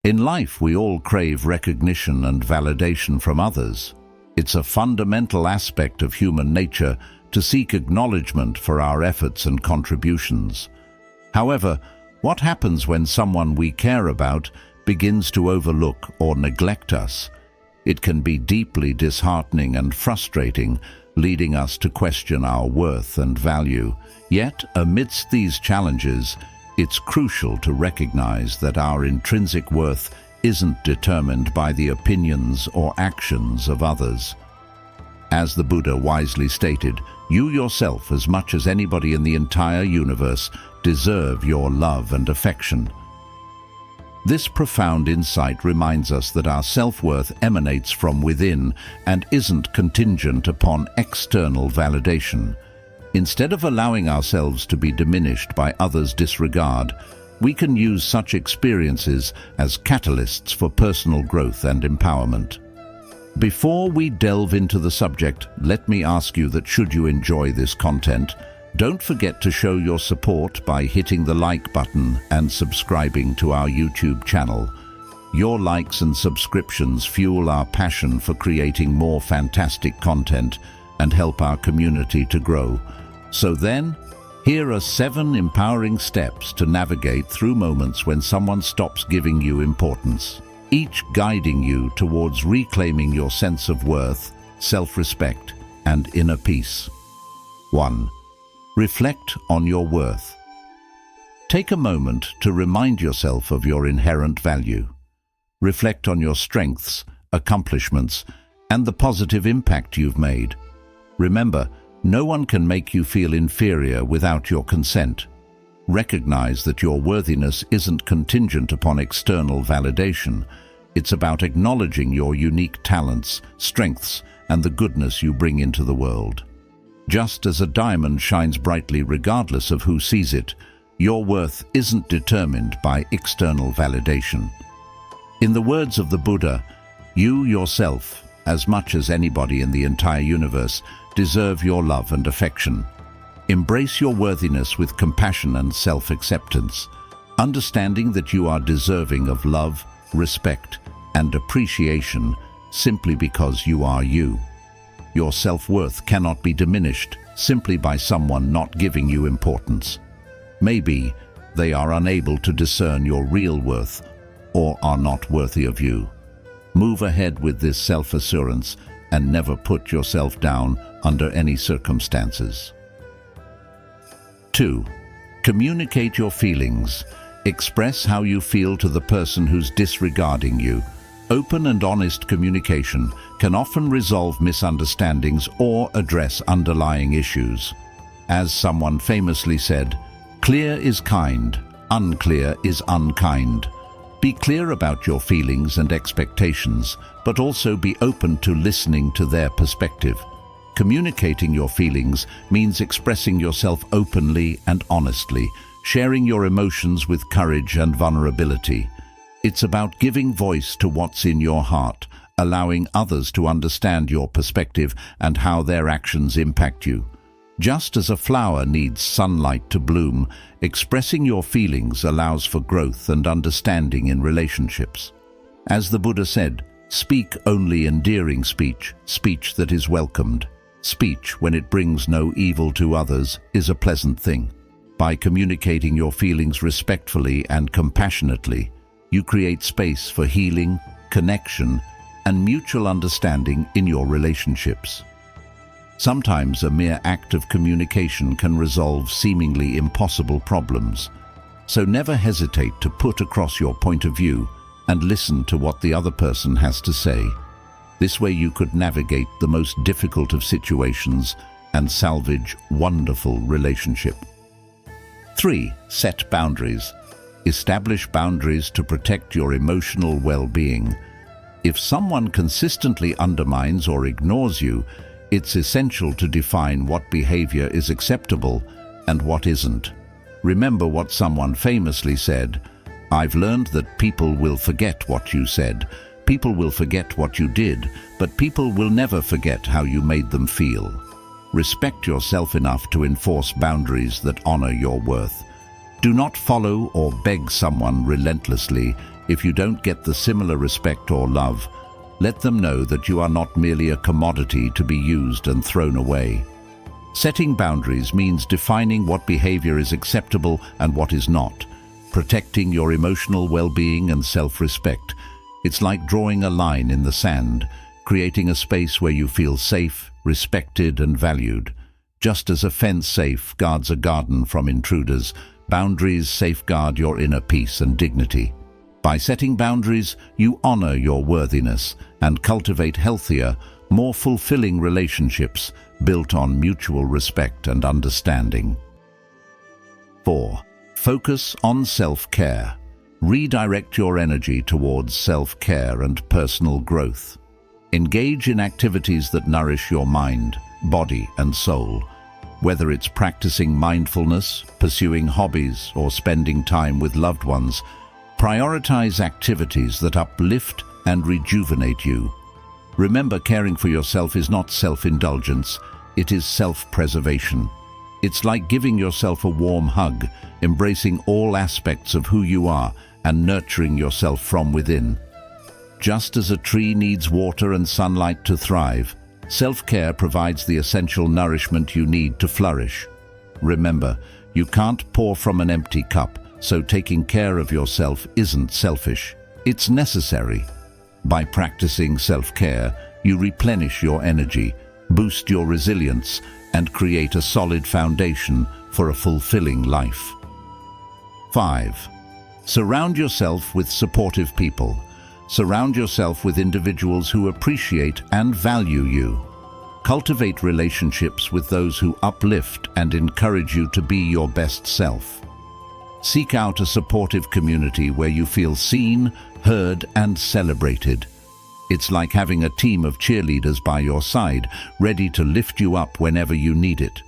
In life, we all crave recognition and validation from others. It's a fundamental aspect of human nature to seek acknowledgement for our efforts and contributions. However, what happens when someone we care about begins to overlook or neglect us? It can be deeply disheartening and frustrating, leading us to question our worth and value. Yet, amidst these challenges, it's crucial to recognize that our intrinsic worth isn't determined by the opinions or actions of others. As the Buddha wisely stated, you yourself, as much as anybody in the entire universe, deserve your love and affection. This profound insight reminds us that our self-worth emanates from within and isn't contingent upon external validation. Instead of allowing ourselves to be diminished by others' disregard, we can use such experiences as catalysts for personal growth and empowerment. Before we delve into the subject, let me ask you that should you enjoy this content, don't forget to show your support by hitting the like button and subscribing to our YouTube channel. Your likes and subscriptions fuel our passion for creating more fantastic content and help our community to grow. So then, here are 7 empowering steps to navigate through moments when someone stops giving you importance, each guiding you towards reclaiming your sense of worth, self-respect, and inner peace. 1. Reflect on your worth. Take a moment to remind yourself of your inherent value. Reflect on your strengths, accomplishments, and the positive impact you've made. Remember, no one can make you feel inferior without your consent. Recognize that your worthiness isn't contingent upon external validation. It's about acknowledging your unique talents, strengths, and the goodness you bring into the world. Just as a diamond shines brightly regardless of who sees it, your worth isn't determined by external validation. In the words of the Buddha, you yourself, as much as anybody in the entire universe, deserve your love and affection. Embrace your worthiness with compassion and self-acceptance, understanding that you are deserving of love, respect, and appreciation simply because you are you. Your self-worth cannot be diminished simply by someone not giving you importance. Maybe they are unable to discern your real worth or are not worthy of you. Move ahead with this self-assurance and never put yourself down under any circumstances. 2. Communicate your feelings. Express how you feel to the person who's disregarding you. Open and honest communication can often resolve misunderstandings or address underlying issues. As someone famously said, "Clear is kind, unclear is unkind." Be clear about your feelings and expectations, but also be open to listening to their perspective. Communicating your feelings means expressing yourself openly and honestly, sharing your emotions with courage and vulnerability. It's about giving voice to what's in your heart, allowing others to understand your perspective and how their actions impact you. Just as a flower needs sunlight to bloom, expressing your feelings allows for growth and understanding in relationships. As the Buddha said, speak only endearing speech, speech that is welcomed. Speech, when it brings no evil to others, is a pleasant thing. By communicating your feelings respectfully and compassionately, you create space for healing, connection, and mutual understanding in your relationships. Sometimes a mere act of communication can resolve seemingly impossible problems. So never hesitate to put across your point of view and listen to what the other person has to say. This way you could navigate the most difficult of situations and salvage wonderful relationship. 3. Set boundaries. Establish boundaries to protect your emotional well-being. If someone consistently undermines or ignores you, it's essential to define what behavior is acceptable and what isn't. Remember what someone famously said, "I've learned that people will forget what you said. People will forget what you did, but people will never forget how you made them feel." Respect yourself enough to enforce boundaries that honor your worth. Do not follow or beg someone relentlessly. If you don't get the similar respect or love, let them know that you are not merely a commodity to be used and thrown away. Setting boundaries means defining what behavior is acceptable and what is not, protecting your emotional well-being and self-respect. It's like drawing a line in the sand, creating a space where you feel safe, respected, and valued. Just as a fence safeguards a garden from intruders, boundaries safeguard your inner peace and dignity. By setting boundaries, you honor your worthiness and cultivate healthier, more fulfilling relationships built on mutual respect and understanding. 4. Focus on self-care. Redirect your energy towards self-care and personal growth. Engage in activities that nourish your mind, body, and soul. Whether it's practicing mindfulness, pursuing hobbies, or spending time with loved ones, prioritize activities that uplift and rejuvenate you. Remember, caring for yourself is not self-indulgence, it is self-preservation. It's like giving yourself a warm hug, embracing all aspects of who you are and nurturing yourself from within. Just as a tree needs water and sunlight to thrive, self-care provides the essential nourishment you need to flourish. Remember, you can't pour from an empty cup, so taking care of yourself isn't selfish. It's necessary. By practicing self-care, you replenish your energy, boost your resilience, and create a solid foundation for a fulfilling life. 5. Surround yourself with supportive people. Surround yourself with individuals who appreciate and value you. Cultivate relationships with those who uplift and encourage you to be your best self. Seek out a supportive community where you feel seen, heard, and celebrated. It's like having a team of cheerleaders by your side, ready to lift you up whenever you need it.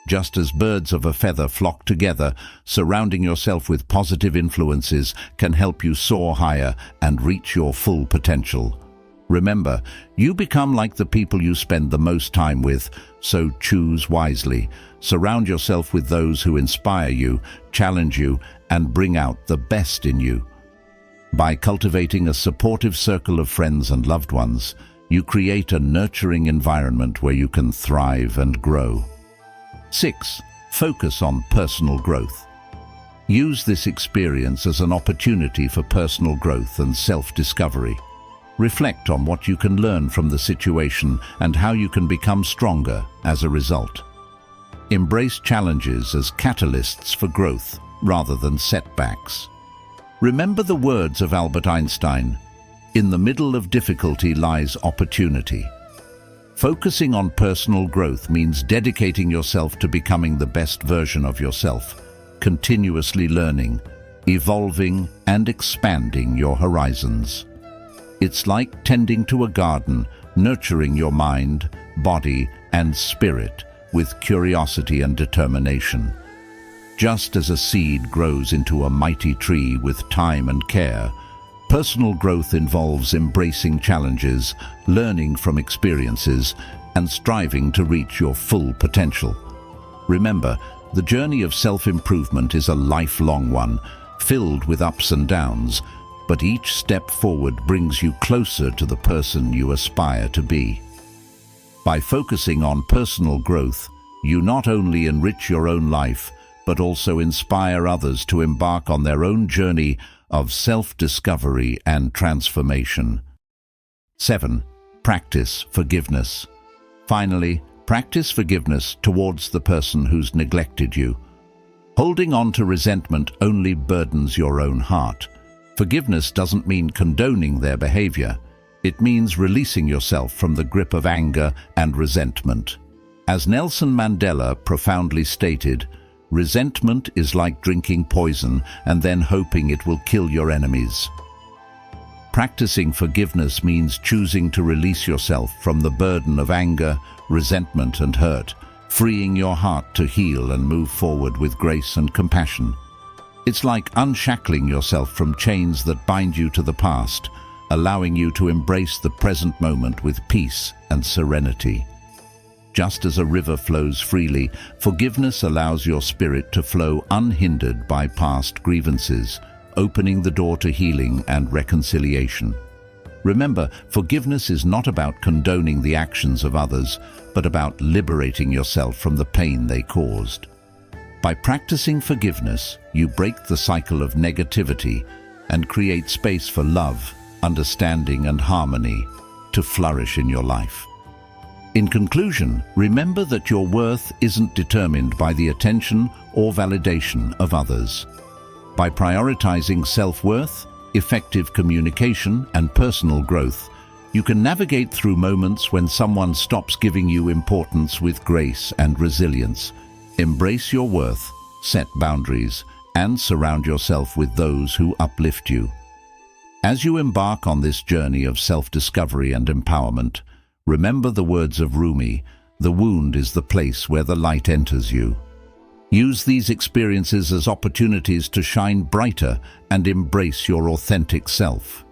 Just as birds of a feather flock together, surrounding yourself with positive influences can help you soar higher and reach your full potential. Remember, you become like the people you spend the most time with, so choose wisely. Surround yourself with those who inspire you, challenge you, and bring out the best in you. By cultivating a supportive circle of friends and loved ones, you create a nurturing environment where you can thrive and grow. 6. Focus on personal growth. Use this experience as an opportunity for personal growth and self-discovery. Reflect on what you can learn from the situation and how you can become stronger as a result. Embrace challenges as catalysts for growth rather than setbacks. Remember the words of Albert Einstein, "In the middle of difficulty lies opportunity." Focusing on personal growth means dedicating yourself to becoming the best version of yourself, continuously learning, evolving, and expanding your horizons. It's like tending to a garden, nurturing your mind, body, and spirit with curiosity and determination. Just as a seed grows into a mighty tree with time and care, personal growth involves embracing challenges, learning from experiences, and striving to reach your full potential. Remember, the journey of self-improvement is a lifelong one, filled with ups and downs, but each step forward brings you closer to the person you aspire to be. By focusing on personal growth, you not only enrich your own life, but also inspire others to embark on their own journey of self-discovery and transformation. 7. Practice forgiveness. Finally, practice forgiveness towards the person who's neglected you. Holding on to resentment only burdens your own heart. Forgiveness doesn't mean condoning their behavior. It means releasing yourself from the grip of anger and resentment. As Nelson Mandela profoundly stated, resentment is like drinking poison and then hoping it will kill your enemies. Practicing forgiveness means choosing to release yourself from the burden of anger, resentment, and hurt, freeing your heart to heal and move forward with grace and compassion. It's like unshackling yourself from chains that bind you to the past, allowing you to embrace the present moment with peace and serenity. Just as a river flows freely, forgiveness allows your spirit to flow unhindered by past grievances, opening the door to healing and reconciliation. Remember, forgiveness is not about condoning the actions of others, but about liberating yourself from the pain they caused. By practicing forgiveness, you break the cycle of negativity and create space for love, understanding, and harmony to flourish in your life. In conclusion, remember that your worth isn't determined by the attention or validation of others. By prioritizing self-worth, effective communication, and personal growth, you can navigate through moments when someone stops giving you importance with grace and resilience. Embrace your worth, set boundaries, and surround yourself with those who uplift you. As you embark on this journey of self-discovery and empowerment, remember the words of Rumi, "The wound is the place where the light enters you." Use these experiences as opportunities to shine brighter and embrace your authentic self.